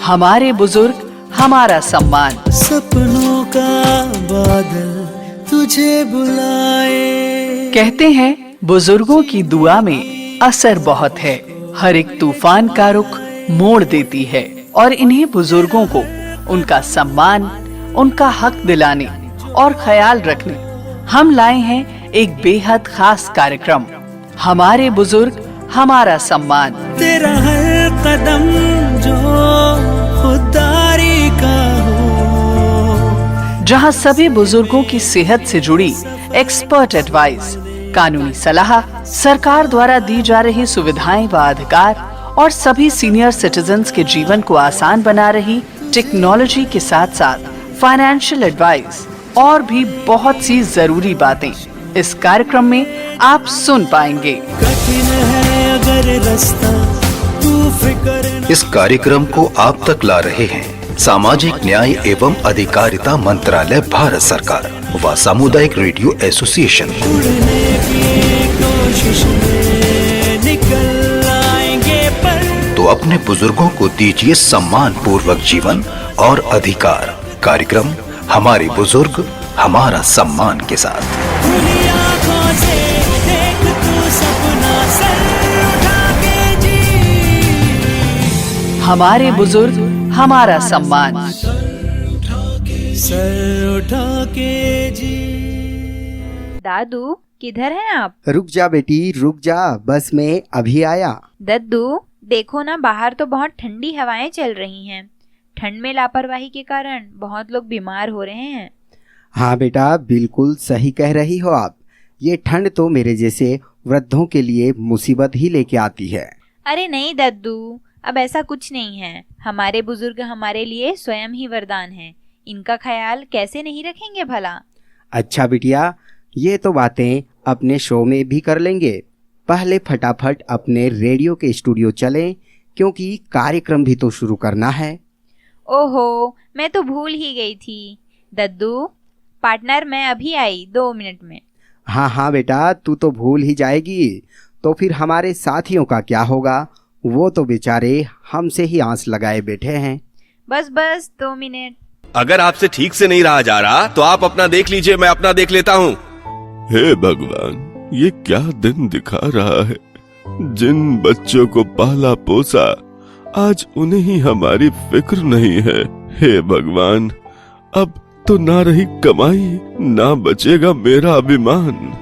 हमारे बुजुर्ग हमारा सम्मान। सपनों का बादल तुझे बुलाए। कहते हैं बुजुर्गों की दुआ में असर बहुत है। हर एक तूफान का रुख मोड़ देती है और इन्हीं बुजुर्गों को उनका सम्मान, उनका हक दिलाने और ख्याल रखने हम लाए हैं एक बेहद खास कार्यक्रम, हमारे बुजुर्ग हमारा सम्मान। तेरा हर कदम जो खुदारी का हो, जहां सभी बुजुर्गों की सेहत से जुड़ी एक्सपर्ट एडवाइस, कानूनी सलाह, सरकार द्वारा दी जा रही सुविधाएं व अधिकार और सभी सीनियर सिटीजन्स के जीवन को आसान बना रही टेक्नोलॉजी के साथ साथ फाइनेंशियल एडवाइस और भी बहुत सी जरूरी बातें इस कार्यक्रम में आप सुन पाएंगे। कठिन है अगर रास्ता, तू फिक्र न। इस कार्यक्रम को आप तक ला रहे हैं सामाजिक न्याय एवं अधिकारिता मंत्रालय, भारत सरकार व सामुदायिक रेडियो एसोसिएशन। उड़ने की कोशिश में निकल आएंगे पर। तो अपने बुजुर्गों को दीजिए सम्मान पूर्वक जीवन और अधिकार। कार्यक्रम हमारे बुजुर्ग हमारा सम्मान के साथ। खुली आंखों से देख तू सपना, सर उठा के जी। हमारे बुजुर्ग हमारा सम्मान। सर उठा के जी। दादू किधर हैं आप? रुक जा बेटी रुक जा, बस मैं अभी आया। दद्दू देखो ना, बाहर तो बहुत ठंडी हवाएं चल रही हैं। ठंड में लापरवाही के कारण बहुत लोग बीमार हो रहे हैं। हाँ बेटा, बिल्कुल सही कह रही हो आप। ये ठंड तो मेरे जैसे वृद्धों के लिए मुसीबत ही लेके आती है। अरे नहीं दद्दू, अब ऐसा कुछ नहीं है। हमारे बुजुर्ग हमारे लिए स्वयं ही वरदान हैं। इनका ख्याल कैसे नहीं रखेंगे भला। अच्छा बिटिया, ये तो बातें अपने शो में भी कर लेंगे। पहले फटाफट अपने रेडियो के स्टूडियो चलें, क्योंकि कार्यक्रम भी तो शुरू करना है। ओहो, मैं तो भूल ही गई थी। दद्दू पार्टनर, मैं अभी आई 2 मिनट में। हाँ हाँ बेटा, तू तो भूल ही जाएगी तो फिर हमारे साथियों का क्या होगा? वो तो बेचारे हमसे ही आंस लगाए बैठे हैं। बस 2 मिनट। अगर आपसे ठीक से नहीं रहा जा रहा तो आप अपना देख लीजिए, मैं अपना देख लेता हूँ। हे भगवान, ये क्या दिन दिखा रहा है। जिन बच्चों को पाला पोसा, आज उन्हें ही हमारी फिक्र नहीं है। हे भगवान, अब तो ना रही कमाई, ना बचेगा मेरा अभिमान।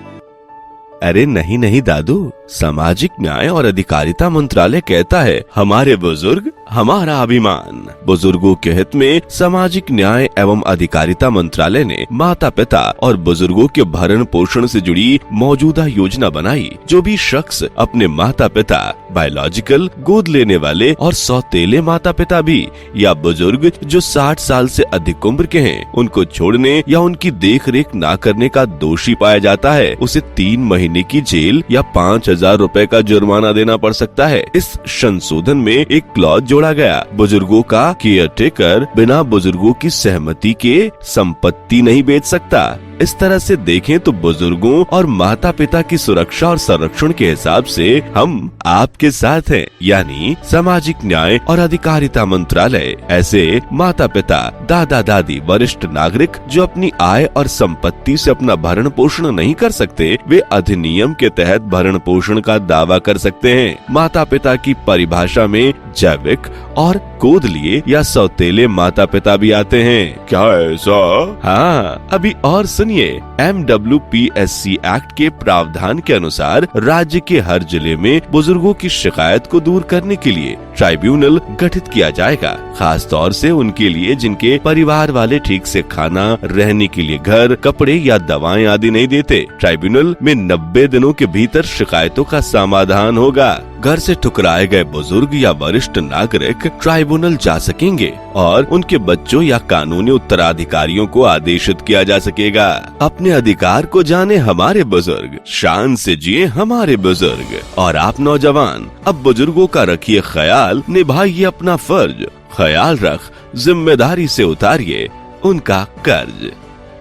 अरे नहीं नहीं दादू, सामाजिक न्याय और अधिकारिता मंत्रालय कहता है हमारे बुजुर्ग हमारा अभिमान। बुजुर्गों के हित में सामाजिक न्याय एवं अधिकारिता मंत्रालय ने माता पिता और बुजुर्गों के भरण पोषण से जुड़ी मौजूदा योजना बनाई। जो भी शख्स अपने माता पिता, बायोलॉजिकल गोद लेने वाले और सौतेले माता पिता भी, या बुजुर्ग जो 60 साल से अधिक उम्र के हैं, उनको छोड़ने या उनकी देख रेख न करने का दोषी पाया जाता है, उसे 3 महीने की जेल या 5,000 रुपए का जुर्माना देना पड़ सकता है। इस संशोधन में एक क्लॉज जोड़ा गया, बुजुर्गों का केयर टेकर बिना बुजुर्गों की सहमति के संपत्ति नहीं बेच सकता। इस तरह से देखें तो बुजुर्गों और माता पिता की सुरक्षा और संरक्षण के हिसाब से हम आपके साथ हैं, यानी सामाजिक न्याय और अधिकारिता मंत्रालय। ऐसे माता पिता, दादा दादी, वरिष्ठ नागरिक जो अपनी आय और संपत्ति से अपना भरण पोषण नहीं कर सकते, वे अधिनियम के तहत भरण पोषण का दावा कर सकते हैं। माता पिता की परिभाषा में जैविक और गोद लिए या सौतेले माता पिता भी आते हैं। क्या ऐसा? हाँ, अभी और सुनिए। MWPSC एक्ट के प्रावधान के अनुसार राज्य के हर जिले में बुजुर्गों की शिकायत को दूर करने के लिए ट्राइब्यूनल गठित किया जाएगा, खास तौर से उनके लिए जिनके परिवार वाले ठीक से खाना, रहने के लिए घर, कपड़े या दवाएं आदि नहीं देते। ट्राइब्यूनल में 90 दिनों के भीतर शिकायतों का समाधान होगा। घर से ठुकराए गए बुजुर्ग या वरिष्ठ नागरिक ट्राइब्यूनल जा सकेंगे और उनके बच्चों या कानूनी उत्तराधिकारियों को आदेशित किया जा सकेगा। अपने अधिकार को जाने हमारे बुजुर्ग, शान से जिए हमारे बुजुर्ग। और आप नौजवान, अब बुजुर्गों का रखिए ख्याल, निभाइए अपना फर्ज। ख्याल रख, जिम्मेदारी से उतारिए उनका कर्ज।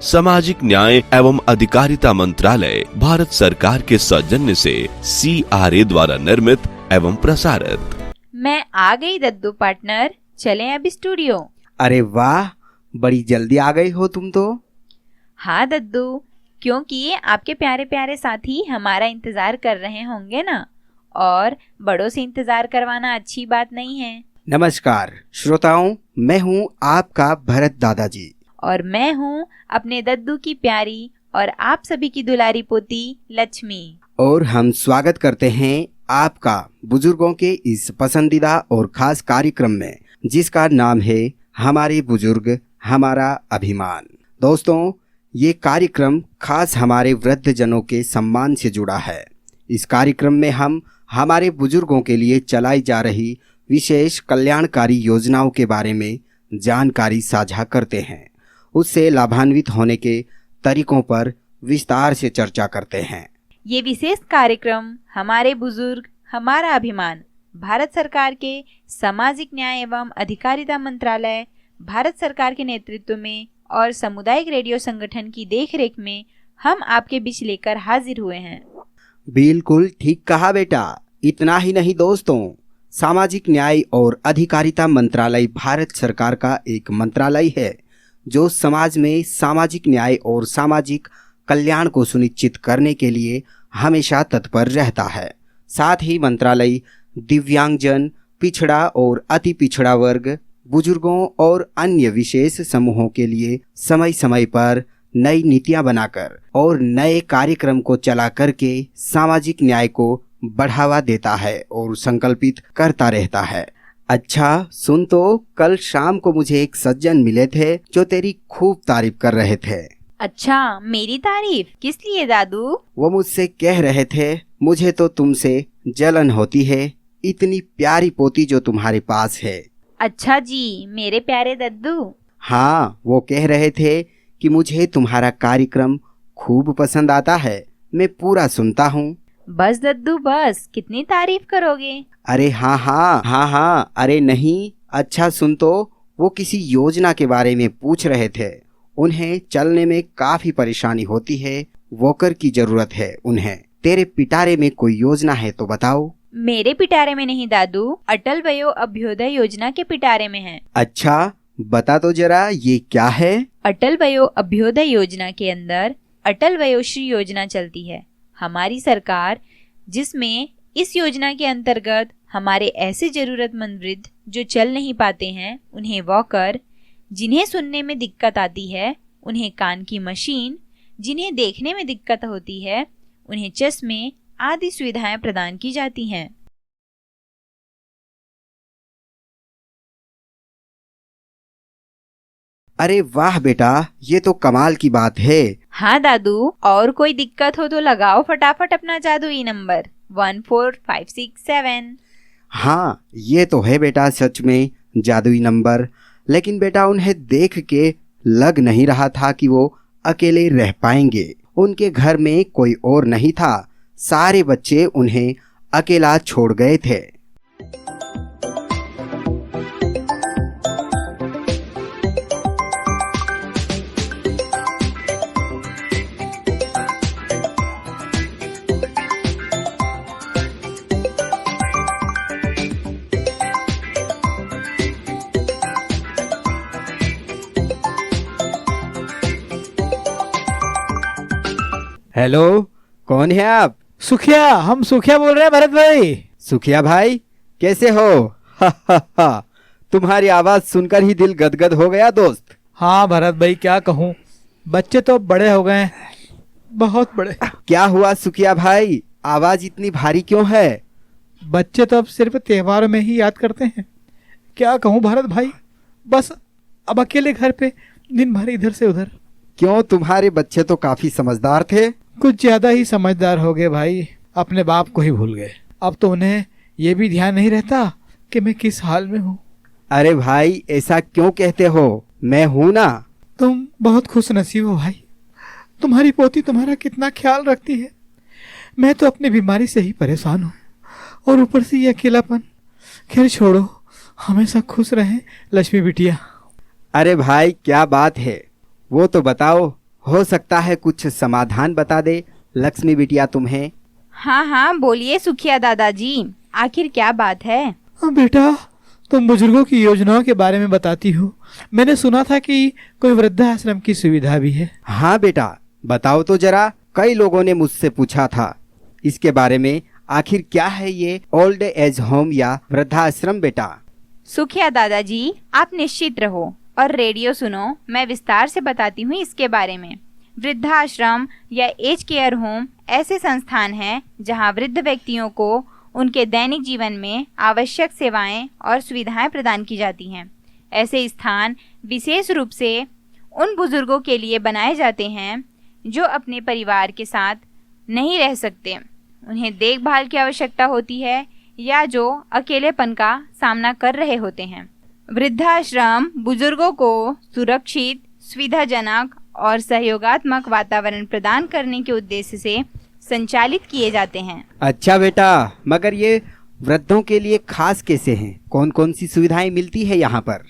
सामाजिक न्याय एवं अधिकारिता मंत्रालय, भारत सरकार के सौजन्य से CRA द्वारा निर्मित एवं प्रसारित। मैं आ गई दद्दू पार्टनर, चलें अब स्टूडियो। अरे वाह, बड़ी जल्दी आ गई हो तुम तो। हाँ दद्दू, क्योंकि आपके प्यारे प्यारे साथी हमारा इंतजार कर रहे होंगे ना, और बड़ों से इंतजार करवाना अच्छी बात नहीं है। नमस्कार श्रोताओं, मैं हूँ आपका भरत दादाजी। और मैं हूँ अपने दद्दू की प्यारी और आप सभी की दुलारी पोती लक्ष्मी। और हम स्वागत करते हैं आपका बुजुर्गों के इस पसंदीदा और खास कार्यक्रम में, जिसका नाम है हमारे बुजुर्ग हमारा अभिमान। दोस्तों, ये कार्यक्रम खास हमारे वृद्धजनों के सम्मान से जुड़ा है। इस कार्यक्रम में हम हमारे बुजुर्गों के लिए चलाई जा रही विशेष कल्याणकारी योजनाओं के बारे में जानकारी साझा करते हैं, उससे लाभान्वित होने के तरीकों पर विस्तार से चर्चा करते हैं। ये विशेष कार्यक्रम हमारे बुजुर्ग हमारा अभिमान भारत सरकार के सामाजिक न्याय एवं अधिकारिता मंत्रालय भारत सरकार के नेतृत्व में और सामुदायिक रेडियो संगठन की देखरेख में हम आपके बीच लेकर हाजिर हुए हैं। बिल्कुल ठीक कहा बेटा। इतना ही नहीं दोस्तों, सामाजिक न्याय और अधिकारिता मंत्रालय भारत सरकार का एक मंत्रालय है जो समाज में सामाजिक न्याय और सामाजिक कल्याण को सुनिश्चित करने के लिए हमेशा तत्पर रहता है। साथ ही मंत्रालय दिव्यांगजन, पिछड़ा और अति पिछड़ा वर्ग, बुजुर्गों और अन्य विशेष समूहों के लिए समय समय पर नई नीतियां बनाकर और नए कार्यक्रम को चला करके सामाजिक न्याय को बढ़ावा देता है और संकल्पित करता रहता है। अच्छा सुन, तो कल शाम को मुझे एक सज्जन मिले थे जो तेरी खूब तारीफ कर रहे थे। अच्छा, मेरी तारीफ किस लिए दादू? वो मुझसे कह रहे थे, मुझे तो तुमसे जलन होती है, इतनी प्यारी पोती जो तुम्हारे पास है। अच्छा जी, मेरे प्यारे दद्दू। हाँ, वो कह रहे थे कि मुझे तुम्हारा कार्यक्रम खूब पसंद आता है, मैं पूरा सुनता हूँ। बस दद्दू बस, कितनी तारीफ करोगे? अरे हाँ, अरे नहीं, अच्छा सुन, तो वो किसी योजना के बारे में पूछ रहे थे। उन्हें चलने में काफी परेशानी होती है, वॉकर की जरूरत है उन्हें। तेरे पिटारे में कोई योजना है तो बताओ। मेरे पिटारे में नहीं दादू, अटल वयो अभ्युदय योजना के पिटारे में है। अच्छा, बता तो जरा ये क्या है? अटल वयो अभ्युदय योजना के अंदर अटल वयोश्री योजना चलती है हमारी सरकार, जिसमें इस योजना के अंतर्गत हमारे ऐसे जरूरतमंद वृद्ध जो चल नहीं पाते हैं, उन्हें वॉकर, जिन्हें सुनने में दिक्कत आती है उन्हें कान की मशीन, जिन्हें देखने में दिक्कत होती है उन्हें चश्मे आदि सुविधाएं प्रदान की जाती हैं। अरे वाह बेटा, ये तो कमाल की बात है। हाँ दादू, और कोई दिक्कत हो तो लगाओ फटाफट अपना जादुई नंबर 14567। हाँ, ये तो है बेटा सच में जादुई नंबर, लेकिन बेटा उन्हें देख के लग नहीं रहा था कि वो अकेले रह पाएंगे। उनके घर में कोई और नहीं था, सारे बच्चे उन्हें अकेला छोड़ गए थे। हेलो, कौन है आप? सुखिया, हम सुखिया बोल रहे हैं भरत भाई। सुखिया भाई, कैसे हो? हा, तुम्हारी आवाज सुनकर ही दिल गदगद हो गया दोस्त। हाँ भरत भाई, क्या कहूँ, बच्चे तो बड़े हो गए हैं, बहुत बड़े। क्या हुआ सुखिया भाई, आवाज इतनी भारी क्यों है? बच्चे तो अब सिर्फ त्योहारों में ही याद करते हैं। क्या कहूँ भरत भाई, बस अब अकेले घर पे दिन भर इधर से उधर। क्यों, तुम्हारे बच्चे तो काफी समझदार थे। कुछ ज्यादा ही समझदार हो गए भाई, अपने बाप को ही भूल गए। अब तो उन्हें ये भी ध्यान नहीं रहता कि मैं किस हाल में हूँ। अरे भाई, ऐसा क्यों कहते हो, मैं हूँ ना। तुम बहुत खुश नसीब हो भाई, तुम्हारी पोती तुम्हारा कितना ख्याल रखती है। मैं तो अपनी बीमारी से ही परेशान हूँ, और ऊपर से ये अकेलापन। खैर छोड़ो, हमेशा खुश रहे लक्ष्मी बिटिया। अरे भाई, क्या बात है, वो तो बताओ, हो सकता है कुछ समाधान बता दे लक्ष्मी बिटिया तुम्हें। हाँ हाँ, बोलिए सुखिया दादाजी, आखिर क्या बात है? बेटा, तुम बुजुर्गों की योजनाओं के बारे में बताती हो। मैंने सुना था कि कोई वृद्धाश्रम की सुविधा भी है। हाँ बेटा, बताओ तो जरा। कई लोगों ने मुझसे पूछा था इसके बारे में। आखिर क्या है ये ओल्ड एज होम या वृद्धाश्रम बेटा? सुखिया दादाजी, आप निश्चित रहो और रेडियो सुनो, मैं विस्तार से बताती हूँ इसके बारे में। वृद्धाश्रम या एज केयर होम ऐसे संस्थान हैं जहाँ वृद्ध व्यक्तियों को उनके दैनिक जीवन में आवश्यक सेवाएं और सुविधाएं प्रदान की जाती हैं। ऐसे स्थान विशेष रूप से उन बुजुर्गों के लिए बनाए जाते हैं जो अपने परिवार के साथ नहीं रह सकते, उन्हें देखभाल की आवश्यकता होती है या जो अकेलेपन का सामना कर रहे होते हैं। वृद्धाश्रम बुजुर्गों को सुरक्षित, सुविधाजनक और सहयोगात्मक वातावरण प्रदान करने के उद्देश्य से संचालित किए जाते हैं। अच्छा बेटा, मगर ये वृद्धों के लिए खास कैसे हैं? कौन कौन सी सुविधाएं मिलती है यहाँ पर?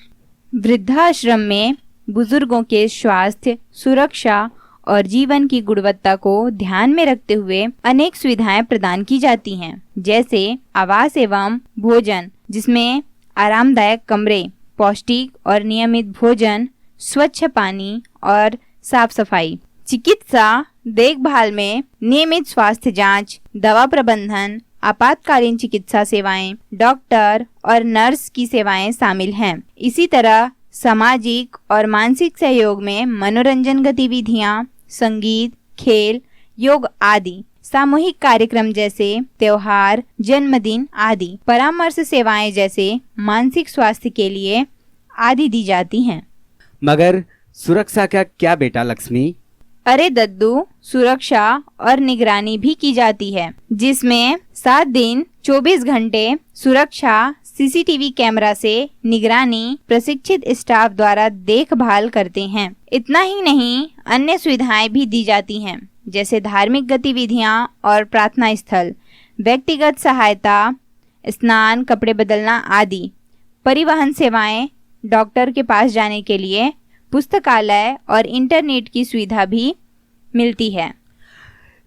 वृद्धाश्रम में बुजुर्गों के स्वास्थ्य, सुरक्षा और जीवन की गुणवत्ता को ध्यान में रखते हुए अनेक सुविधाएं प्रदान की जाती हैं, जैसे आवास एवं भोजन, जिसमें आरामदायक कमरे, पौष्टिक और नियमित भोजन, स्वच्छ पानी और साफ सफाई, चिकित्सा देखभाल में नियमित स्वास्थ्य जांच, दवा प्रबंधन, आपातकालीन चिकित्सा सेवाएं, डॉक्टर और नर्स की सेवाएं शामिल हैं। इसी तरह सामाजिक और मानसिक सहयोग में मनोरंजन गतिविधियां, संगीत, खेल, योग आदि, सामूहिक कार्यक्रम जैसे त्योहार, जन्मदिन आदि, परामर्श सेवाएं जैसे मानसिक स्वास्थ्य के लिए आदि दी जाती हैं। मगर सुरक्षा का क्या बेटा लक्ष्मी? अरे दद्दू, सुरक्षा और निगरानी भी की जाती है, जिसमें 7 दिन 24 घंटे सुरक्षा, सीसीटीवी कैमरा से निगरानी प्रशिक्षित स्टाफ द्वारा देखभाल करते हैं। इतना ही नहीं, अन्य सुविधाएं भी दी जाती हैं, जैसे धार्मिक गतिविधियां और प्रार्थना स्थल, व्यक्तिगत सहायता, स्नान, कपड़े बदलना आदि, परिवहन सेवाएं, डॉक्टर के पास जाने के लिए पुस्तकालय और इंटरनेट की सुविधा भी मिलती है।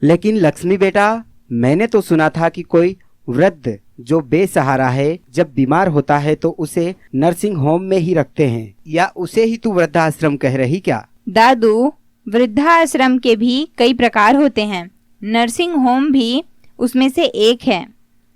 लेकिन लक्ष्मी बेटा, मैंने तो सुना था कि कोई वृद्ध जो बेसहारा है, जब बीमार होता है तो उसे नर्सिंग होम में ही रखते हैं, या उसे ही तू वृद्धाश्रम कह रही क्या? दादू, वृद्धाश्रम के भी कई प्रकार होते हैं, नर्सिंग होम भी उसमें से एक है।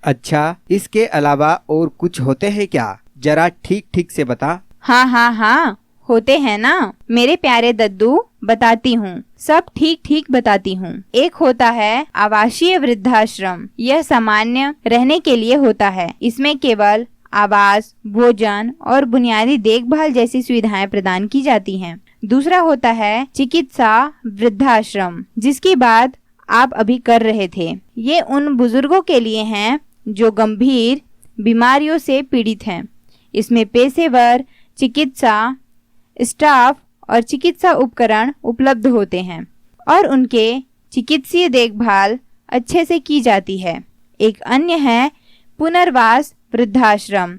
अच्छा, इसके अलावा और कुछ होते हैं क्या? जरा ठीक ठीक से बता। हाँ, होते हैं ना मेरे प्यारे दद्दू, बताती हूँ, सब ठीक ठीक बताती हूँ। एक होता है आवासीय वृद्धाश्रम। यह सामान्य रहने के लिए होता है। इसमें केवल आवास, भोजन और बुनियादी देखभाल जैसी सुविधाएं प्रदान की जाती हैं। दूसरा होता है चिकित्सा वृद्धाश्रम, जिसकी बात आप अभी कर रहे थे। ये उन बुजुर्गों के लिए हैं जो गंभीर बीमारियों से पीड़ित हैं। इसमें पेशेवर चिकित्सा स्टाफ और चिकित्सा उपकरण उपलब्ध होते हैं और उनके चिकित्सीय देखभाल अच्छे से की जाती है। एक अन्य है पुनर्वास वृद्धाश्रम।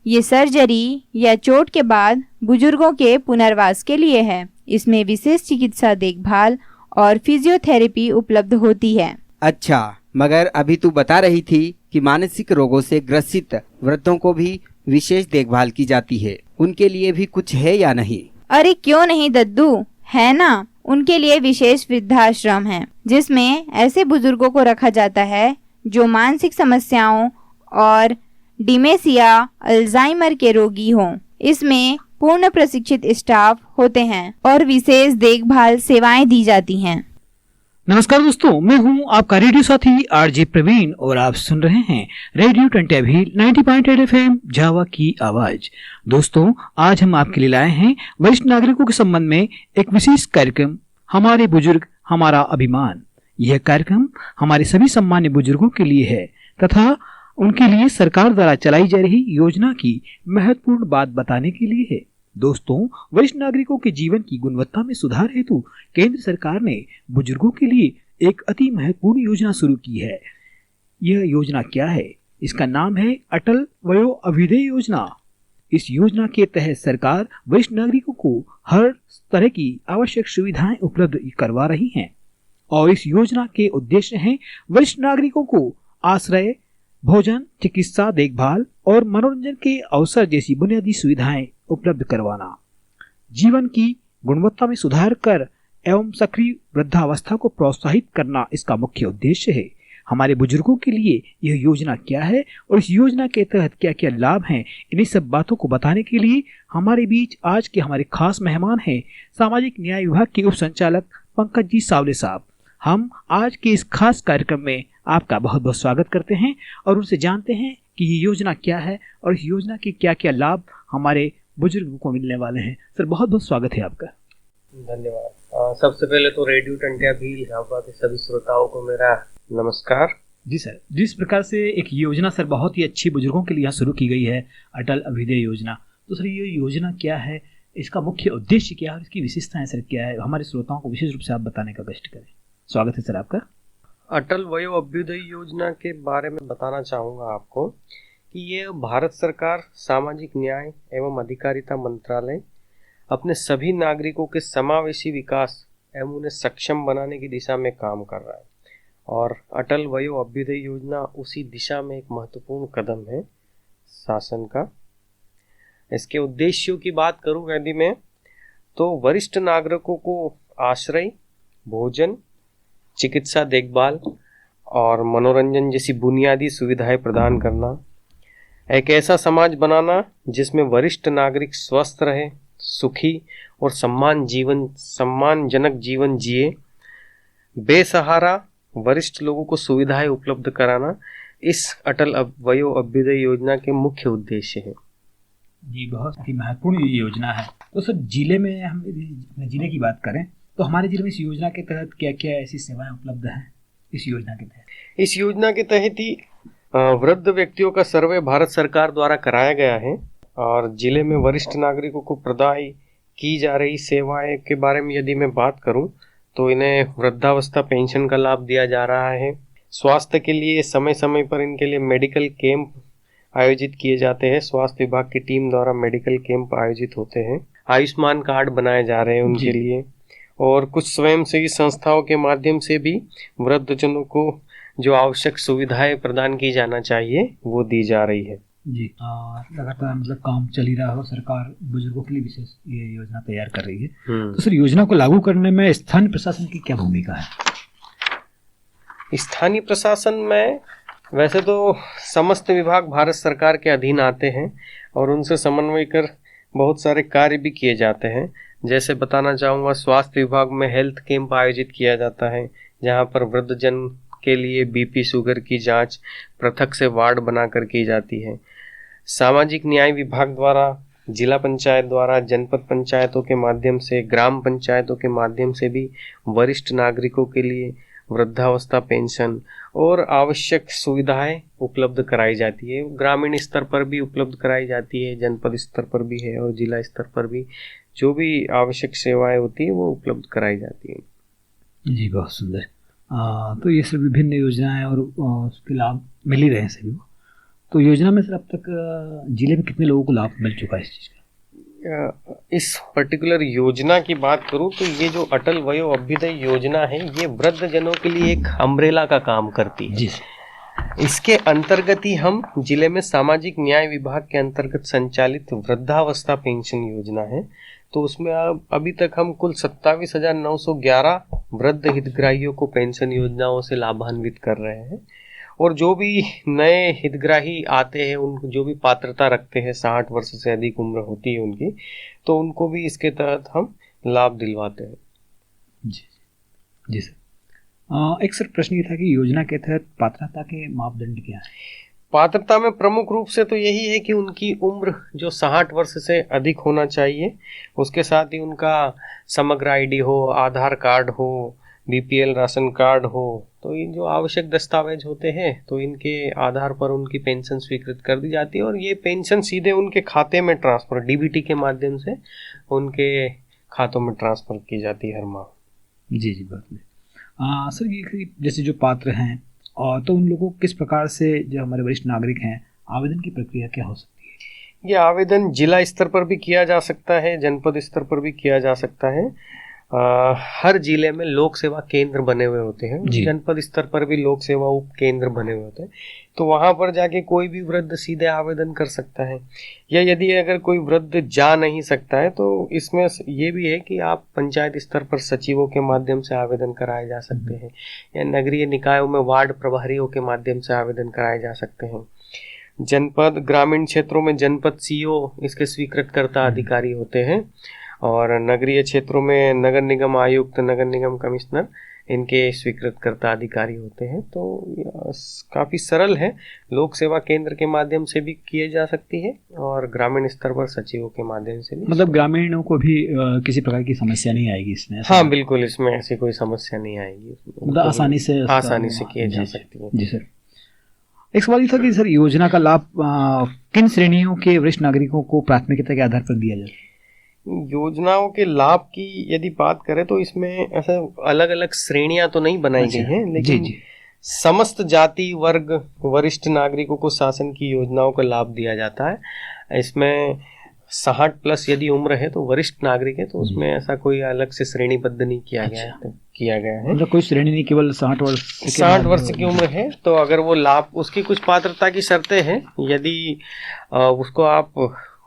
ये सर्जरी या चोट के बाद बुजुर्गों के पुनर्वास के लिए है। इसमें विशेष चिकित्सा देखभाल और फिजियोथेरेपी उपलब्ध होती है। अच्छा, मगर अभी तू बता रही थी कि मानसिक रोगों से ग्रसित वृद्धों को भी विशेष देखभाल की जाती है। उनके लिए भी कुछ है या नहीं? अरे क्यों नहीं दद्दू, है ना। उनके लिए विशेष वृद्धाश्रम है, जिसमें ऐसे बुजुर्गों को रखा जाता है जो मानसिक समस्याओं और डिमेंशिया, अल्जाइमर के रोगी हों। इसमें पूर्ण प्रशिक्षित स्टाफ होते हैं और विशेष देखभाल सेवाएं दी जाती हैं। नमस्कार दोस्तों, मैं हूं आपका रेडियो साथी आरजे प्रवीण और आप सुन रहे हैं रेडियो टंट्याभी 90.8 FM जावा की आवाज। दोस्तों, आज हम आपके लिए लाए हैं वरिष्ठ नागरिकों के संबंध में एक विशेष कार्यक्रम, हमारे बुजुर्ग हमारा अभिमान। यह कार्यक्रम हमारे सभी सम्मान्य बुजुर्गों के लिए है तथा उनके लिए सरकार द्वारा चलाई जा रही योजना की महत्वपूर्ण बात बताने के लिए है। दोस्तों, वरिष्ठ नागरिकों के जीवन की गुणवत्ता में सुधार हेतु केंद्र सरकार ने बुजुर्गों के लिए एक अति महत्वपूर्ण योजना शुरू की है। यह योजना क्या है? इसका नाम है अटल वयो अभ्युदय योजना। इस योजना के तहत सरकार वरिष्ठ नागरिकों को हर तरह की आवश्यक सुविधाएं उपलब्ध करवा रही है और इस योजना के उद्देश्य हैं वरिष्ठ नागरिकों को आश्रय, भोजन, चिकित्सा देखभाल और मनोरंजन के अवसर जैसी बुनियादी सुविधाएं उपलब्ध करवाना, जीवन की गुणवत्ता में सुधार कर एवं सक्रिय वृद्धावस्था को प्रोत्साहित करना इसका मुख्य उद्देश्य है। हमारे बुजुर्गों के लिए यह योजना क्या है और इस योजना के तहत क्या क्या लाभ हैं, इन्हीं सब बातों को बताने के लिए हमारे बीच आज के हमारे खास मेहमान हैं सामाजिक न्याय विभाग के उप संचालक पंकज जी सावले साहब। हम आज के इस खास कार्यक्रम में आपका बहुत बहुत स्वागत करते हैं और उनसे जानते हैं कि ये योजना क्या है और इस योजना के क्या क्या लाभ हमारे बुजुर्गों को मिलने वाले हैं। सर, बहुत बहुत स्वागत है आपका। धन्यवाद। सबसे पहले तो रेडियो टंटिया भील झाबुआ के सभी श्रोताओं को मेरा नमस्कार। जी सर, जिस प्रकार से एक योजना सर बहुत ही अच्छी बुजुर्गों के लिए यहाँ शुरू की गई है, अटल अभ्युदय योजना, तो सर ये योजना क्या है, इसका मुख्य उद्देश्य क्या है, इसकी विशेषताएं सर क्या है, हमारे श्रोताओं को विशेष रूप से आप बताने का कष्ट करें। स्वागत है सर आपका। अटल वयो अभ्युदय योजना के बारे में बताना चाहूँगा आपको कि ये भारत सरकार सामाजिक न्याय एवं अधिकारिता मंत्रालय अपने सभी नागरिकों के समावेशी विकास एवं उन्हें सक्षम बनाने की दिशा में काम कर रहा है और अटल वयो अभ्युदय योजना उसी दिशा में एक महत्वपूर्ण कदम है शासन का। इसके उद्देश्यों की बात करूँ यदि मैं, तो वरिष्ठ नागरिकों को आश्रय, भोजन, चिकित्सा देखभाल और मनोरंजन जैसी बुनियादी सुविधाएं प्रदान करना, एक ऐसा समाज बनाना जिसमें वरिष्ठ नागरिक स्वस्थ रहे, सुखी और सम्मानजनक जीवन जिए, बेसहारा वरिष्ठ लोगों को सुविधाएं उपलब्ध कराना, इस अटल वयो अभ्युदय योजना के मुख्य उद्देश्य है। जी, बहुत ही महत्वपूर्ण योजना है। तो सर, जिले में हम अपने जिले की बात करें तो हमारे जिले में इस योजना के तहत क्या क्या ऐसी सेवाएं उपलब्ध हैं? इस योजना के तहत ही वृद्ध व्यक्तियों का सर्वे भारत सरकार द्वारा कराया गया है और जिले में वरिष्ठ नागरिकों को प्रदान की जा रही सेवाएं के बारे में यदि मैं बात करूं तो इन्हें वृद्धावस्था पेंशन का लाभ दिया जा रहा है। स्वास्थ्य के लिए समय समय पर इनके लिए मेडिकल कैंप आयोजित किए जाते हैं। स्वास्थ्य विभाग की टीम द्वारा मेडिकल कैंप आयोजित होते हैं। आयुष्मान कार्ड बनाए जा रहे हैं उनके लिए और कुछ स्वयंसेवी संस्थाओं के माध्यम से भी वृद्धजनों को जो आवश्यक सुविधाएं प्रदान की जाना चाहिए वो दी जा रही है। जी, लगातार मतलब काम चल ही रहा हो, सरकार बुजुर्गों के लिए विशेष ये योजना तैयार कर रही है। तो सर, योजना को लागू करने में स्थानीय प्रशासन की क्या भूमिका है? स्थानीय प्रशासन में वैसे तो समस्त विभाग भारत सरकार के अधीन आते हैं और उनसे समन्वय कर बहुत सारे कार्य भी किए जाते हैं। जैसे बताना चाहूँगा, स्वास्थ्य विभाग में हेल्थ कैंप आयोजित किया जाता है जहाँ पर वृद्धजन के लिए बीपी शुगर की जांच पृथक से वार्ड बनाकर की जाती है। सामाजिक न्याय विभाग द्वारा, जिला पंचायत द्वारा, जनपद पंचायतों के माध्यम से, ग्राम पंचायतों के माध्यम से भी वरिष्ठ नागरिकों के लिए वृद्धावस्था पेंशन और आवश्यक सुविधाएं उपलब्ध कराई जाती है। ग्रामीण स्तर पर भी उपलब्ध कराई जाती है, जनपद स्तर पर भी है और जिला स्तर पर भी जो भी आवश्यक सेवाएं होती है वो उपलब्ध कराई जाती है। जी, बहुत सुंदर। तो ये सब विभिन्न योजनाएं और उसके लाभ मिल ही रहे हैं सभी को। तो योजना में सर अब तक जिले में कितने लोगों को लाभ मिल चुका है इस चीज़ का? इस पर्टिकुलर योजना की बात करूं तो ये जो अटल वयो अभ्युदय योजना है ये वृद्धजनों के लिए एक अम्ब्रेला का काम करती है। जी। इसके अंतर्गत ही हम जिले में सामाजिक न्याय विभाग के अंतर्गत संचालित वृद्धावस्था पेंशन योजना है, तो उसमें अभी तक हम कुल 27,911 वृद्ध हितग्राहियों को पेंशन योजनाओं से लाभान्वित कर रहे हैं और जो भी नए हितग्राही आते हैं, उनको जो भी पात्रता रखते हैं, 60 वर्ष से अधिक उम्र होती है उनकी, तो उनको भी इसके तहत हम लाभ दिलवाते हैं। जी जी सर। एक सर प्रश्न ये था कि योजना के तहत पात्रता के मापदंड क्या है? पात्रता में प्रमुख रूप से तो यही है कि उनकी उम्र जो 60 वर्ष से अधिक होना चाहिए, उसके साथ ही उनका समग्र आईडी हो, आधार कार्ड हो, बीपीएल राशन कार्ड हो, तो इन जो आवश्यक दस्तावेज होते हैं तो इनके आधार पर उनकी पेंशन स्वीकृत कर दी जाती है और ये पेंशन सीधे उनके खाते में ट्रांसफर डीबीटी के माध्यम से उनके खातों में ट्रांसफर की जाती है हर माह। जी जी, बात सर, ये जैसे जो पात्र हैं और तो उन लोगों को किस प्रकार से, जो हमारे वरिष्ठ नागरिक हैं, आवेदन की प्रक्रिया क्या हो सकती है? ये आवेदन जिला स्तर पर भी किया जा सकता है, जनपद स्तर पर भी किया जा सकता है हर जिले में लोक सेवा केंद्र बने हुए होते हैं, जी। जनपद स्तर पर भी लोक सेवा उप केंद्र बने हुए होते हैं। तो वहां पर जाके कोई भी वृद्ध सीधे आवेदन कर सकता है, या यदि अगर कोई वृद्ध जा नहीं सकता है तो इसमें ये भी है कि आप पंचायत स्तर पर सचिवों के माध्यम से आवेदन कराए जा सकते हैं, या नगरीय निकायों में वार्ड प्रभारियों के माध्यम से आवेदन कराए जा सकते हैं। जनपद ग्रामीण क्षेत्रों में जनपद सीईओ इसके स्वीकृतकर्ता अधिकारी होते हैं, और नगरीय क्षेत्रों में नगर निगम आयुक्त, नगर निगम कमिश्नर इनके स्वीकृतकर्ता अधिकारी होते हैं। तो काफ़ी सरल है, लोक सेवा केंद्र के माध्यम से भी किए जा सकती है और ग्रामीण स्तर पर सचिवों के माध्यम से भी। मतलब ग्रामीणों को भी किसी प्रकार की समस्या नहीं आएगी इसमें? हाँ बिल्कुल, इसमें ऐसी कोई समस्या नहीं आएगी, मतलब आसानी से किए जा सकती है। जी सर। एक सवाल ये था कि सर योजना का लाभ किन श्रेणियों के वरिष्ठ नागरिकों को प्राथमिकता के आधार पर दिया जाए? योजनाओं के लाभ की यदि बात करें तो इसमें ऐसा अलग अलग श्रेणियां तो नहीं बनाई गई हैं, लेकिन जी। समस्त जाति वर्ग वरिष्ठ नागरिकों को शासन की योजनाओं का लाभ दिया जाता है। इसमें 60+ यदि उम्र है तो वरिष्ठ नागरिक है, तो उसमें ऐसा कोई अलग से श्रेणीबद्ध नहीं किया गया है। मतलब कोई श्रेणी नहीं, केवल 60 वर्ष की उम्र है तो अगर वो लाभ, उसकी कुछ पात्रता की शर्तें हैं, यदि उसको आप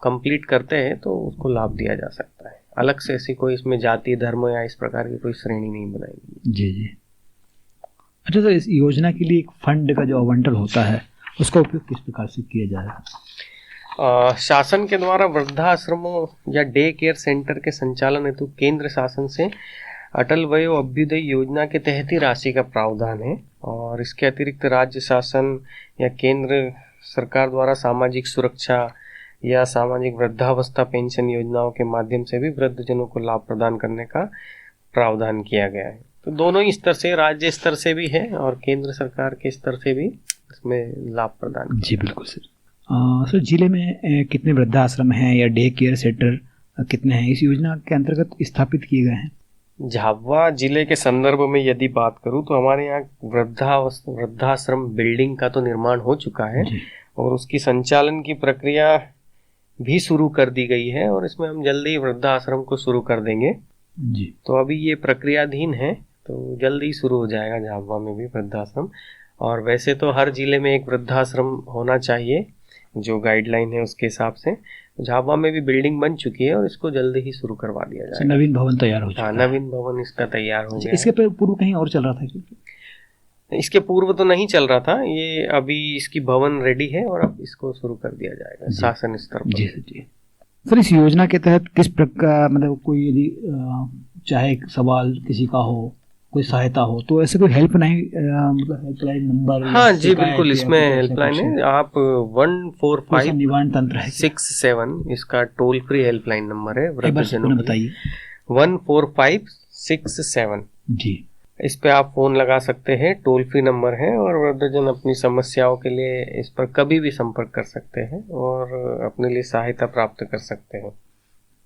कंप्लीट करते हैं तो उसको लाभ दिया जा सकता है। अलग से ऐसी कोई इसमें जाति धर्म या इस प्रकार की कोई श्रेणी नहीं बनाई गई। जी। अच्छा सर, इस योजना के लिए एक फंड का जो आवंटन होता है उसका उपयोग किस प्रकार से किया जा रहा है? शासन के द्वारा वृद्धाश्रमों या डे केयर सेंटर के संचालन हेतु केंद्र शासन से अटल वयो अभ्युदय योजना के तहत ही राशि का प्रावधान है, और इसके अतिरिक्त राज्य शासन या केंद्र सरकार द्वारा सामाजिक सुरक्षा या सामाजिक वृद्धावस्था पेंशन योजनाओं के माध्यम से भी वृद्धजनों को लाभ प्रदान करने का प्रावधान किया गया है। तो दोनों ही स्तर से, राज्य स्तर से भी है और केंद्र सरकार के स्तर से भी इसमें लाभ प्रदान। जी बिल्कुल सर। सर जिले में कितने वृद्धाश्रम हैं या डे केयर सेंटर कितने हैं इस योजना के अंतर्गत स्थापित किए गए हैं? झाबुआ जिले के संदर्भ में यदि बात करूं तो हमारे यहाँ वृद्धाश्रम बिल्डिंग का तो निर्माण हो चुका है और उसकी संचालन की प्रक्रिया भी शुरू कर दी गई है, और इसमें हम जल्दी ही वृद्धाश्रम को शुरू कर देंगे जी। तो अभी ये प्रक्रियाधीन है, तो जल्दी ही शुरू हो जाएगा झाबुआ में भी वृद्धाश्रम। और वैसे तो हर जिले में एक वृद्धाश्रम होना चाहिए, जो गाइडलाइन है उसके हिसाब से। झाबुआ में भी बिल्डिंग बन चुकी है और इसको जल्दी ही शुरू करवा दिया जाएगा। नवीन भवन तैयार हो चुका है? नवीन भवन इसका तैयार हो गया। इसके पूर्व कहीं और चल रहा था क्या? इसके पूर्व तो नहीं चल रहा था, ये अभी इसकी भवन रेडी है और अब इसको शुरू कर दिया जाएगा शासन स्तर पर। जी सर, इस योजना के तहत किस प्रकार, मतलब कोई यदि चाहे सवाल किसी का हो, कोई सहायता हो, तो ऐसे कोई हेल्पलाइन, मतलब हेल्पलाइन नंबर? हाँ जी बिल्कुल, इसमें हेल्पलाइन है। आप 145 निवारण तंत्र है 67 इसका टोल फ्री हेल्पलाइन नंबर है वृद्धजनों। बताइए। 14567 जी, इस पे आप फोन लगा सकते हैं, टोल फ्री नंबर है, और वृद्धजन अपनी समस्याओं के लिए इस पर कभी भी संपर्क कर सकते हैं और अपने लिए सहायता प्राप्त कर सकते हैं।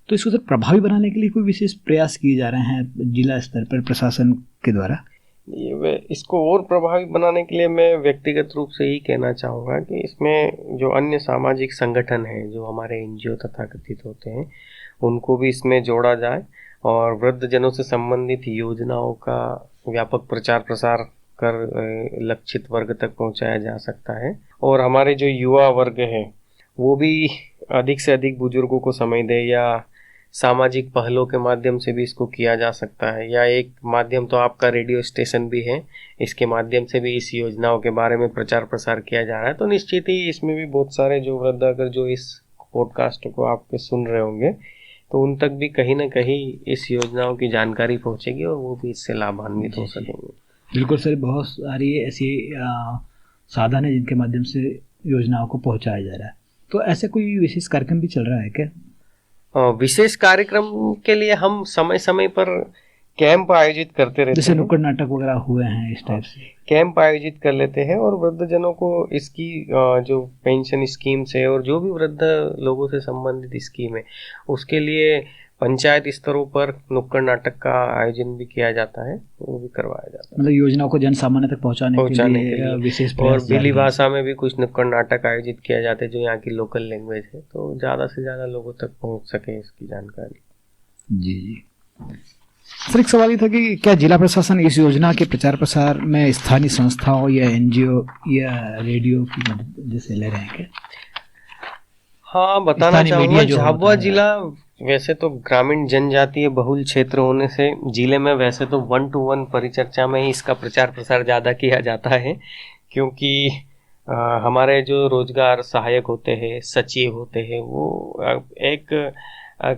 तो इसको सर प्रभावी बनाने के लिए कोई विशेष प्रयास किए जा रहे हैं जिला स्तर पर प्रशासन के द्वारा? इसको और प्रभावी बनाने के लिए मैं व्यक्तिगत रूप से ही कहना चाहूँगा कि इसमें जो अन्य सामाजिक संगठन हैं, जो हमारे NGO तथाकथित होते हैं, उनको भी इसमें जोड़ा जाए और वृद्धजनों से संबंधित योजनाओं का व्यापक प्रचार प्रसार कर लक्षित वर्ग तक पहुंचाया जा सकता है। और हमारे जो युवा वर्ग है वो भी अधिक से अधिक बुजुर्गों को समय दे, या सामाजिक पहलों के माध्यम से भी इसको किया जा सकता है, या एक माध्यम तो आपका रेडियो स्टेशन भी है, इसके माध्यम से भी इस योजनाओं के बारे में प्रचार प्रसार किया जा रहा है। तो निश्चित ही इसमें भी बहुत सारे जो वृद्ध अगर जो इस पॉडकास्ट को आपके सुन रहे होंगे तो उन तक भी कहीं ना कहीं इस योजनाओं की जानकारी पहुंचेगी और वो भी इससे लाभान्वित हो सकेंगे। बिल्कुल सर, बहुत सारी ऐसी साधन है जिनके माध्यम से योजनाओं को पहुंचाया जा रहा है। तो ऐसे कोई विशेष कार्यक्रम भी चल रहा है क्या? विशेष कार्यक्रम के लिए हम समय समय पर कैंप आयोजित करते रहते हैं, जैसे नुक्कड़ नाटक वगैरह हुए हैं, इस टाइप से कैंप आयोजित कर लेते हैं और वृद्धजनों को इसकी जो पेंशन स्कीम से और जो भी वृद्ध लोगों से संबंधित स्कीम है उसके लिए पंचायत स्तरों पर नुक्कड़ नाटक का आयोजन भी किया जाता है, वो भी करवाया जाता है। मतलब योजनाओं को जन सामान्य तक पहुंचाने के लिए विशेष और बिली भाषा में भी कुछ नुक्कड़ नाटक आयोजित किया जाते हैं जो यहाँ की लोकल लैंग्वेज है, तो ज़्यादा से ज़्यादा लोगों तक पहुँच सके इसकी जानकारी। जी। सर एक सवाल ये था कि क्या जिला प्रशासन इस योजना के प्रचार प्रसार में स्थानीय संस्थाओं या एनजीओ या रेडियो की मदद जैसे ले रहे हैं क्या? हाँ, बताना स्थानीय चाहूँगा, मीडिया जो झाबुआ होता है। जिला वैसे तो ग्रामीण जनजातीय बहुल क्षेत्र होने से जिले में वैसे तो 1-to-1 परिचर्चा में ही इसका प्रचार प्रसार ज़्यादा किया जाता है, क्योंकि हमारे जो रोजगार सहायक होते हैं, सचिव होते हैं, वो एक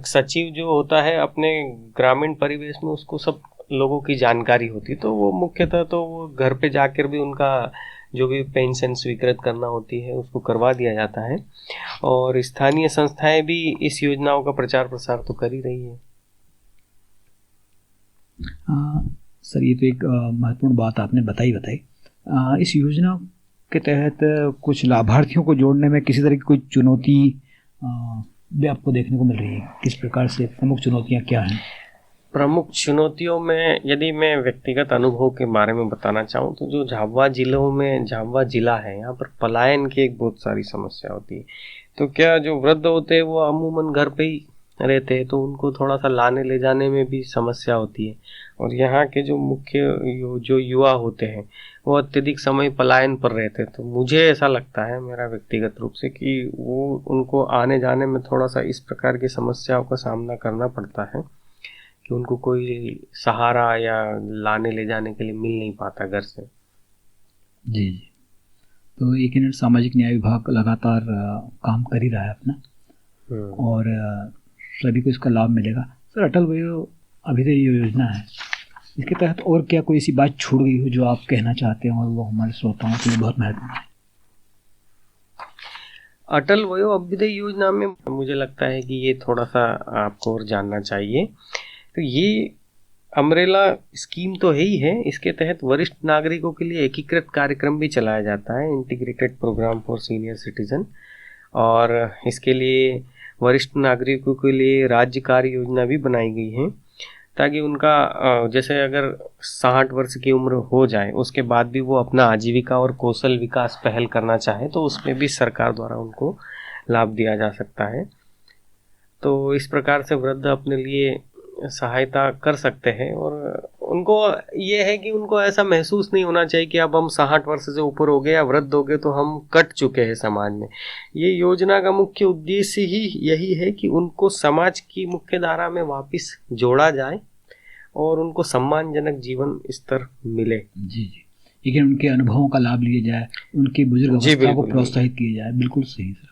सचिव जो होता है अपने ग्रामीण परिवेश में उसको सब लोगों की जानकारी होती है, तो वो मुख्यतः तो वो घर पे जाकर भी उनका जो भी पेंशन स्वीकृत करना होती है उसको करवा दिया जाता है, और स्थानीय संस्थाएं भी इस योजनाओं का प्रचार प्रसार तो कर ही रही है। सर ये तो एक महत्वपूर्ण बात आपने बताई। इस योजना के तहत कुछ लाभार्थियों को जोड़ने में किसी तरह की कोई चुनौती भी आपको देखने को मिल रही है? किस प्रकार से प्रमुख चुनौतियां क्या हैं? प्रमुख चुनौतियों में यदि मैं व्यक्तिगत अनुभव के बारे में बताना चाहूँ तो जो झाबुआ झाबुआ जिला है, यहाँ पर पलायन की एक बहुत सारी समस्या होती है। तो क्या जो वृद्ध होते हैं वो अमूमन घर पे ही रहते हैं, तो उनको थोड़ा सा लाने ले जाने में भी समस्या होती है, और यहाँ के जो मुख्य जो युवा होते हैं वो अत्यधिक समय पलायन पर रहते हैं। तो मुझे ऐसा लगता है, मेरा व्यक्तिगत रूप से, कि वो उनको आने जाने में थोड़ा सा इस प्रकार की समस्याओं का सामना करना पड़ता है कि उनको कोई सहारा या लाने ले जाने के लिए मिल नहीं पाता घर से। जी। तो यकीनन सामाजिक न्याय विभाग लगातार काम कर ही रहा है अपना, और सभी को इसका लाभ मिलेगा। सर अटल अभ्युदय योजना है, इसके तहत और क्या कोई ऐसी बात छूट गई हो जो आप कहना चाहते हैं और वो हमारे श्रोताओं के लिए बहुत महत्वपूर्ण है? अटल वयो अभ्युदय योजना में मुझे लगता है कि ये थोड़ा सा आपको और जानना चाहिए। तो ये अम्ब्रेला स्कीम तो है ही है, इसके तहत वरिष्ठ नागरिकों के लिए एकीकृत कार्यक्रम भी चलाया जाता है, integrated programme for senior citizen, और इसके लिए वरिष्ठ नागरिकों के लिए राज्य कार्य योजना भी बनाई गई है, ताकि उनका जैसे अगर 60 वर्ष की उम्र हो जाए उसके बाद भी वो अपना आजीविका और कौशल विकास पहल करना चाहे तो उसमें भी सरकार द्वारा उनको लाभ दिया जा सकता है। तो इस प्रकार से वृद्ध अपने लिए सहायता कर सकते हैं, और उनको ये है कि उनको ऐसा महसूस नहीं होना चाहिए कि अब हम 60 वर्ष से ऊपर हो गए या वृद्ध हो गए तो हम कट चुके हैं समाज में। ये योजना का मुख्य उद्देश्य ही यही है कि उनको समाज की मुख्य धारा में वापस जोड़ा जाए और उनको सम्मानजनक जीवन स्तर मिले। जी जी, लेकिन उनके अनुभवों का लाभ लिया जाए, उनकी बुजुर्ग अवस्था को प्रोत्साहित किया जाए। बिल्कुल सही सर।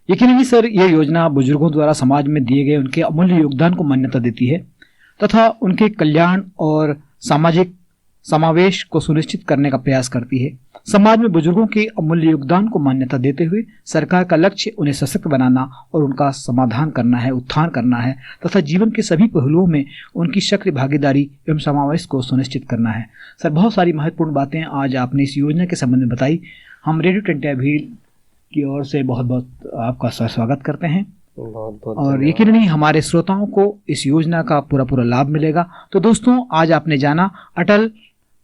यकीनन सर ये योजना बुजुर्गों द्वारा समाज में दिए गए उनके अमूल्य योगदान को मान्यता देती है तथा उनके कल्याण और सामाजिक समावेश को सुनिश्चित करने का प्रयास करती है। समाज में बुजुर्गों के अमूल्य योगदान को मान्यता देते हुए सरकार का लक्ष्य उन्हें सशक्त बनाना और उनका समाधान करना है, उत्थान करना है तथा जीवन के सभी पहलुओं में उनकी सक्रिय भागीदारी एवं समावेश को सुनिश्चित करना है। सर बहुत सारी महत्वपूर्ण बातें आज आपने इस योजना के संबंध में बताई। हम रेडियो टंट्याभील की ओर से बहुत बहुत आपका स्वागत करते हैं, और यकीनन ही हमारे श्रोताओं को इस योजना का पूरा लाभ मिलेगा। तो दोस्तों आज आपने जाना अटल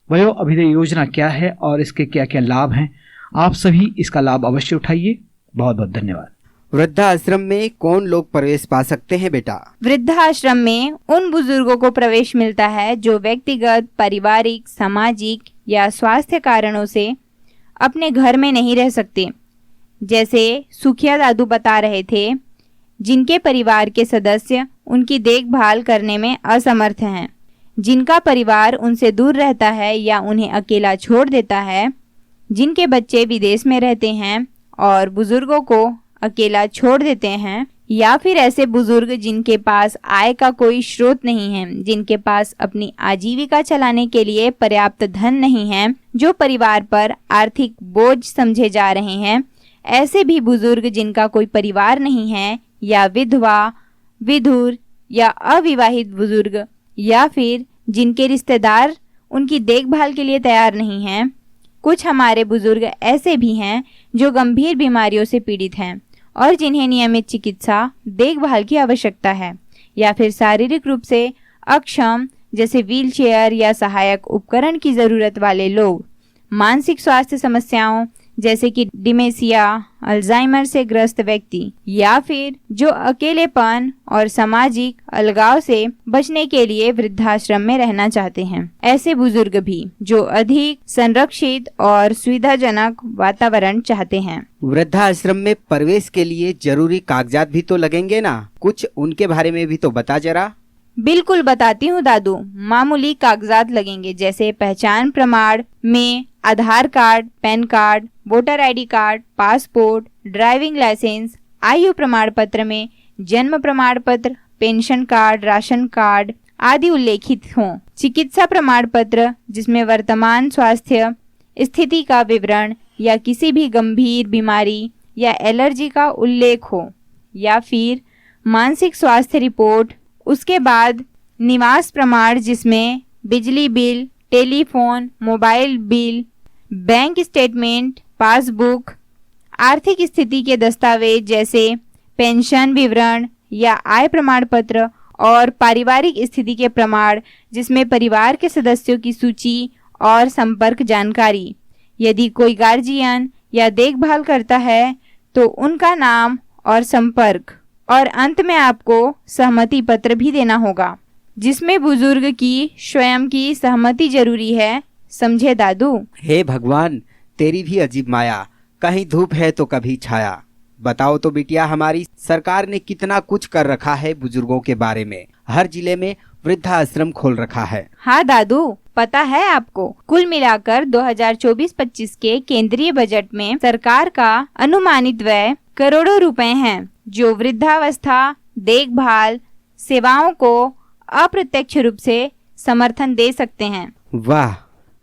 वयो अभ्युदय योजना क्या है और इसके क्या क्या लाभ हैं। आप सभी इसका लाभ अवश्य उठाइए। बहुत बहुत धन्यवाद। वृद्धाश्रम में कौन लोग प्रवेश पा सकते हैं बेटा? वृद्धाश्रम में उन बुजुर्गों को प्रवेश मिलता है जो व्यक्तिगत, पारिवारिक, सामाजिक या स्वास्थ्य कारणों से अपने घर में नहीं रह सकते। जैसे सुखिया दादू बता रहे थे, जिनके परिवार के सदस्य उनकी देखभाल करने में असमर्थ हैं, जिनका परिवार उनसे दूर रहता है या उन्हें अकेला छोड़ देता है, जिनके बच्चे विदेश में रहते हैं और बुजुर्गों को अकेला छोड़ देते हैं, या फिर ऐसे बुजुर्ग जिनके पास आय का कोई स्रोत नहीं है, जिनके पास अपनी आजीविका चलाने के लिए पर्याप्त धन नहीं है, जो परिवार पर आर्थिक बोझ समझे जा रहे हैं। ऐसे भी बुजुर्ग जिनका कोई परिवार नहीं है, या विधवा, विधुर या अविवाहित बुजुर्ग, या फिर जिनके रिश्तेदार उनकी देखभाल के लिए तैयार नहीं हैं। कुछ हमारे बुजुर्ग ऐसे भी हैं जो गंभीर बीमारियों से पीड़ित हैं और जिन्हें नियमित चिकित्सा देखभाल की आवश्यकता है, या फिर शारीरिक रूप से अक्षम जैसे व्हीलचेयर या सहायक उपकरण की जरूरत वाले लोग। मानसिक स्वास्थ्य समस्याओं जैसे कि डिमेंशिया, अल्जाइमर से ग्रस्त व्यक्ति, या फिर जो अकेलेपन और सामाजिक अलगाव से बचने के लिए वृद्धाश्रम में रहना चाहते हैं। ऐसे बुजुर्ग भी जो अधिक संरक्षित और सुविधाजनक वातावरण चाहते हैं। वृद्धाश्रम में प्रवेश के लिए जरूरी कागजात भी तो लगेंगे ना, कुछ उनके बारे में भी तो बता जरा। बिल्कुल बताती हूँ दादू। मामूली कागजात लगेंगे, जैसे पहचान प्रमाण में Aadhaar card, PAN card, voter ID card, passport, driving licence, आयु प्रमाण पत्र में जन्म प्रमाण पत्र, पेंशन कार्ड, राशन कार्ड आदि उल्लेखित हों। चिकित्सा प्रमाण पत्र जिसमें वर्तमान स्वास्थ्य स्थिति का विवरण या किसी भी गंभीर बीमारी या एलर्जी का उल्लेख हो, या फिर मानसिक स्वास्थ्य रिपोर्ट। उसके बाद निवास प्रमाण जिसमें बिजली bill, telephone, mobile bill, bank statement, passbook, आर्थिक स्थिति के दस्तावेज जैसे पेंशन विवरण या आय प्रमाण पत्र, और पारिवारिक स्थिति के प्रमाण जिसमें परिवार के सदस्यों की सूची और संपर्क जानकारी। यदि कोई गार्जियन या देखभाल करता है तो उनका नाम और संपर्क, और अंत में आपको सहमति पत्र भी देना होगा जिसमें बुजुर्ग की स्वयं की सहमति जरूरी है। समझे दादू? हे भगवान, तेरी भी अजीब माया, कहीं धूप है तो कभी छाया। बताओ तो बिटिया, हमारी सरकार ने कितना कुछ कर रखा है बुजुर्गों के बारे में। हर जिले में वृद्धाश्रम खोल रखा है। हाँ दादू, पता है आपको, कुल मिलाकर 2024-25 के केंद्रीय बजट में सरकार का अनुमानित व्यय करोड़ों रुपए हैं, जो वृद्धावस्था देखभाल सेवाओं को अप्रत्यक्ष रूप से समर्थन दे सकते हैं। वाह,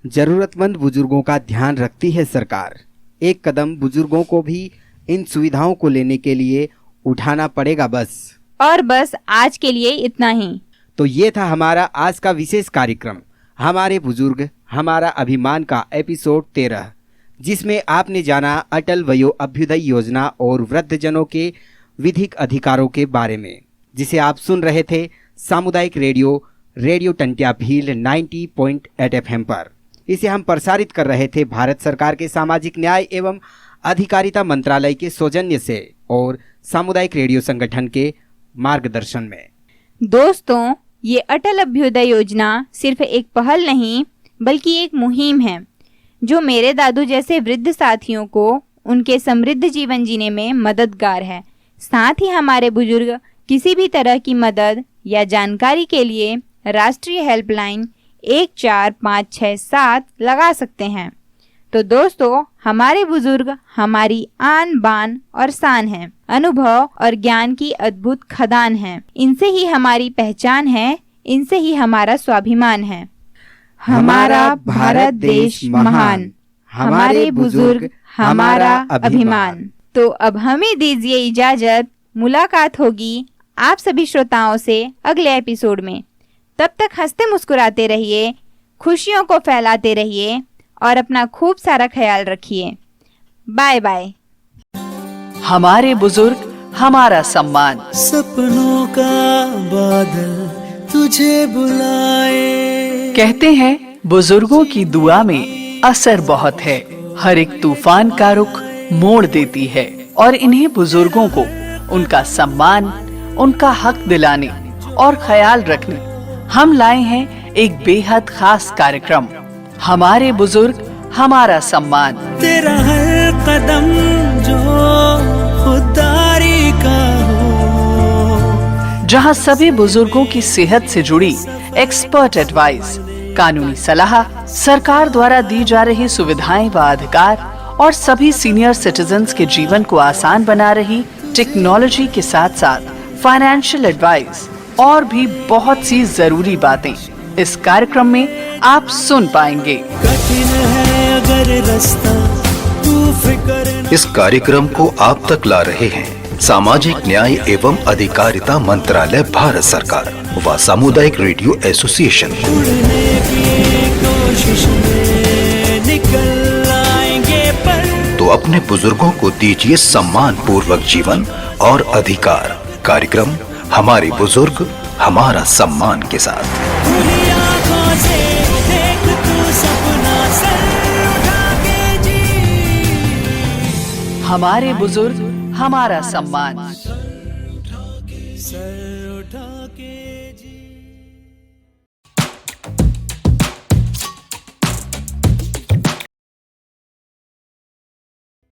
जरूरतमंद बुजुर्गों का ध्यान रखती है सरकार। एक कदम बुजुर्गों को भी इन सुविधाओं को लेने के लिए उठाना पड़ेगा बस। और बस आज के लिए इतना ही। तो ये था हमारा आज का विशेष कार्यक्रम, हमारे बुजुर्ग हमारा अभिमान का एपिसोड 13, जिसमें आपने जाना अटल वयो अभ्युदय योजना और वृद्धजनों के विधिक अधिकारों के बारे में, जिसे आप सुन रहे थे सामुदायिक रेडियो टंट्या भील 90.8 FM पर। इसे हम प्रसारित कर रहे थे भारत सरकार के सामाजिक न्याय एवं अधिकारिता मंत्रालय के सौजन्य से और सामुदायिक रेडियो संगठन के मार्गदर्शन में। दोस्तों, ये अटल अभ्युदय योजना सिर्फ एक पहल नहीं बल्कि एक मुहिम है जो मेरे दादू जैसे वृद्ध साथियों को उनके समृद्ध जीवन जीने में मददगार है। साथ ही हमारे बुजुर्ग किसी भी तरह की मदद या जानकारी के लिए राष्ट्रीय हेल्पलाइन 14567 लगा सकते हैं। तो दोस्तों, हमारे बुजुर्ग हमारी आन बान और शान हैं, अनुभव और ज्ञान की अद्भुत खदान हैं। इनसे ही हमारी पहचान है, इनसे ही हमारा स्वाभिमान है। हमारा भारत देश महान, हमारे बुजुर्ग हमारा अभिमान। तो अब हमें दीजिए इजाजत। मुलाकात होगी आप सभी श्रोताओं से अगले एपिसोड में। तब तक हंसते मुस्कुराते रहिए, खुशियों को फैलाते रहिए और अपना खूब सारा ख्याल रखिए। Bye bye. हमारे बुजुर्ग हमारा सम्मान। सपनों का बादल तुझे बुलाए। कहते हैं बुजुर्गों की दुआ में असर बहुत है, हर एक तूफान का रुख मोड़ देती है। और इन्हीं बुजुर्गों को उनका सम्मान, उनका हक दिलाने और ख्याल रखने हम लाए हैं एक बेहद खास कार्यक्रम, हमारे बुजुर्ग हमारा सम्मान। तेरा हर कदम जो खुदारी का हो, जहां सभी बुजुर्गों की सेहत से जुड़ी एक्सपर्ट एडवाइस, कानूनी सलाह, सरकार द्वारा दी जा रही सुविधाएं व अधिकार और सभी सीनियर सिटीजन्स के जीवन को आसान बना रही टेक्नोलॉजी के साथ साथ फाइनेंशियल एडवाइस और भी बहुत सी जरूरी बातें इस कार्यक्रम में आप सुन पाएंगे। कठिन है अगर रास्ता, तू फिक्र। इस कार्यक्रम को आप तक ला रहे हैं सामाजिक न्याय एवं अधिकारिता मंत्रालय भारत सरकार व सामुदायिक रेडियो एसोसिएशन। उड़ने की कोशिश में निकल आएंगे पर। तो अपने बुजुर्गों को दीजिए सम्मान पूर्वक जीवन और अधिकार। कार्यक्रम हमारे बुजुर्ग हमारा सम्मान के साथ। खुली आंखों से देख तू सपना सर उठा के जी। हमारे बुजुर्ग, हमारा सम्मान। सर